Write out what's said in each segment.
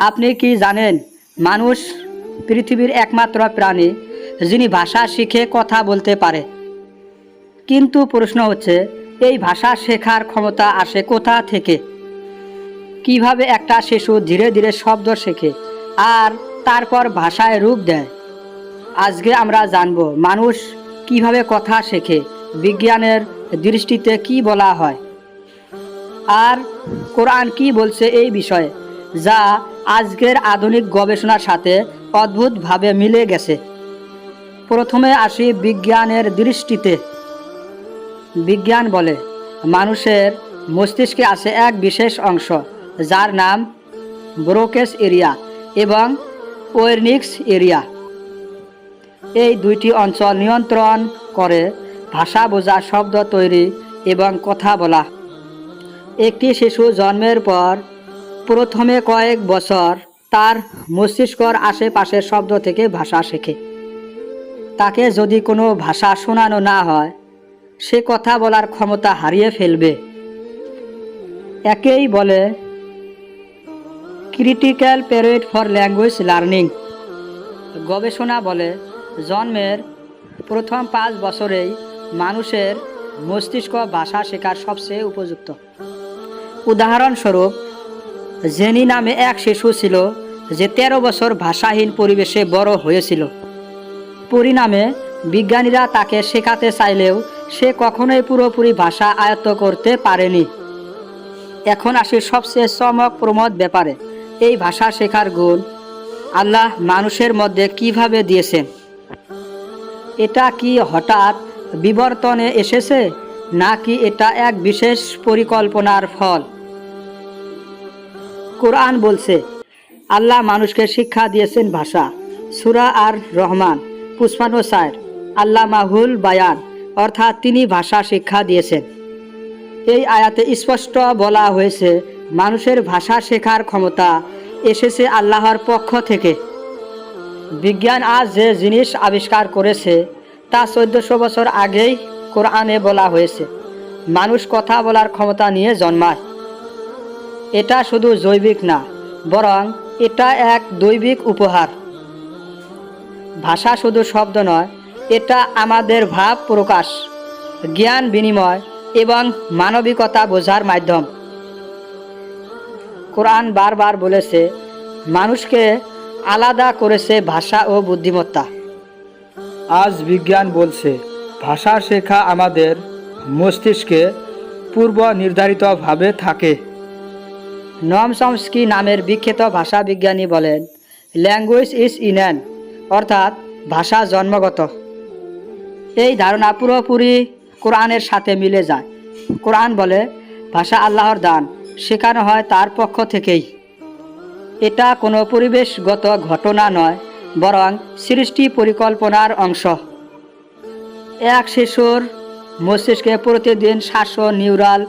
আপনি কি জানেন মানুষ পৃথিবীর একমাত্র প্রাণী যিনি ভাষা শিখে কথা বলতে পারে? কিন্তু প্রশ্ন হচ্ছে, এই ভাষা শেখার ক্ষমতা আসে কোথা থেকে? কিভাবে একটা শিশু ধীরে ধীরে শব্দ শেখে আর তারপর ভাষায় রূপ দেয়? আজকে আমরা জানব মানুষ কিভাবে কথা শেখে, বিজ্ঞানের দৃষ্টিতে কি বলা হয়, আর কোরআন কি বলছে এই বিষয়ে, যা আজকের আধুনিক গবেষণার সাথে অদ্ভুতভাবে মিলে গেছে। প্রথমে আসি বিজ্ঞানের দৃষ্টিতে। বিজ্ঞান বলে মানুষের মস্তিষ্কে আছে এক বিশেষ অংশ যার নাম ব্রোকেস এরিয়া এবং ওয়ার্নিক্স এরিয়া। এই দুইটি অঞ্চল নিয়ন্ত্রণ করে ভাষা বোঝা, শব্দ তৈরি এবং কথা বলা। একটি শিশু জন্মের পর প্রথমে কয়েক বছর তার মস্তিষ্কর আশেপাশের শব্দ থেকে ভাষা শেখে। তাকে যদি কোনো ভাষা শোনানো না হয়, সে কথা বলার ক্ষমতা হারিয়ে ফেলবে। একেই বলে critical period for language learning. গবেষণা বলে জন্মের প্রথম 5 বছরেই মানুষের মস্তিষ্ক ভাষা শেখার সবচেয়ে উপযুক্ত। উদাহরণস্বরূপ, জেনি নামে এক শিশু ছিল যে 13 বছর ভাষাহীন পরিবেশে বড় হয়েছিল। পরিণামে বিজ্ঞানীরা তাকে শেখাতে চাইলেও সে কখনোই পুরোপুরি ভাষা আয়ত্ত করতে পারেনি। এখন আসি সবচেয়ে চমকপ্রদ ব্যাপারে, এই ভাষা শেখার গুণ আল্লাহ মানুষের মধ্যে কিভাবে দিয়েছেন। এটা কি হঠাৎ বিবর্তনে এসেছে, নাকি এটা এক বিশেষ পরিকল্পনার ফল? কোরআন বলছে আল্লাহ মানুষকে শিক্ষা দিয়েছেন ভাষা। সূরা আর রহমান 55 আল্লাহ মাহুল বায়ান, অর্থাৎ তিনি ভাষা শিক্ষা দিয়েছেন। এই আয়াতে স্পষ্ট বলা হয়েছে মানুষের ভাষা শেখার ক্ষমতা এসেছে আল্লাহর পক্ষ থেকে। বিজ্ঞান আজ যে জিনিস আবিষ্কার করেছে তা 1400 বছর আগেই কোরআনে বলা হয়েছে। মানুষ কথা বলার ক্ষমতা নিয়ে জন্মায়। এটা শুধু জৈবিক না, বরং এটা এক দৈবিক উপহার। ভাষা শুধু শব্দ নয়, এটা আমাদের ভাব প্রকাশ, জ্ঞান বিনিময় এবং মানবিকতা বোঝার মাধ্যম। কোরআন বারবার বলেছে মানুষকে আলাদা করেছে ভাষা ও বুদ্ধিমত্তা। আজ বিজ্ঞান বলছে ভাষা শেখা আমাদের মস্তিষ্কে পূর্ব নির্ধারিতভাবে থাকে। নম চমস্কি নামের বিখ্যাত ভাষা বিজ্ঞানী বলেন, ল্যাঙ্গুয়েজ ইজ ইনহ্যান্ড, অর্থাৎ ভাষা জন্মগত। এই ধারণা পুরোপুরি কোরআনের সাথে মিলে যায়। কোরআন বলে ভাষা আল্লাহর দান, শেখানো হয় তার পক্ষ থেকেই। এটা কোনো পরিবেশগত ঘটনা নয়, বরং সৃষ্টি পরিকল্পনার অংশ। এক শিশুর মস্তিষ্কে প্রতিদিন 700 নিউরাল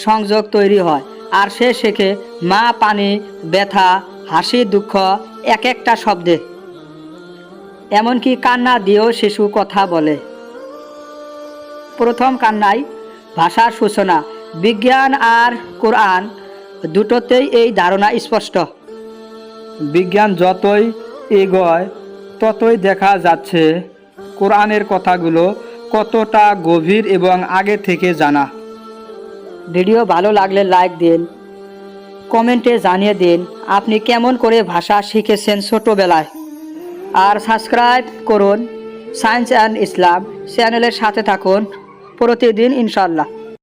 সংযোগ তৈরি হয়, আর সে শেখে মা, পানি, ব্যথা, হাসি, দুঃখ এক একটা শব্দে। এমনকি কান্না দিয়েও শিশু কথা বলে। প্রথম কান্নাই ভাষার সূচনা। বিজ্ঞান আর কোরআন দুটোতেই এই ধারণা স্পষ্ট। বিজ্ঞান যতই এগোয় ততই দেখা যাচ্ছে কোরআনের কথাগুলো কতটা গভীর এবং আগে থেকে জানা। ভিডিও ভালো লাগলে লাইক দিন, কমেন্টে জানিয়ে দিন আপনি কেমন করে ভাষা শিখেছেন ছোটোবেলায়। আর সাবস্ক্রাইব করুন সায়েন্স অ্যান্ড ইসলাম চ্যানেলের সাথে থাকুন প্রতিদিন ইনশাআল্লাহ।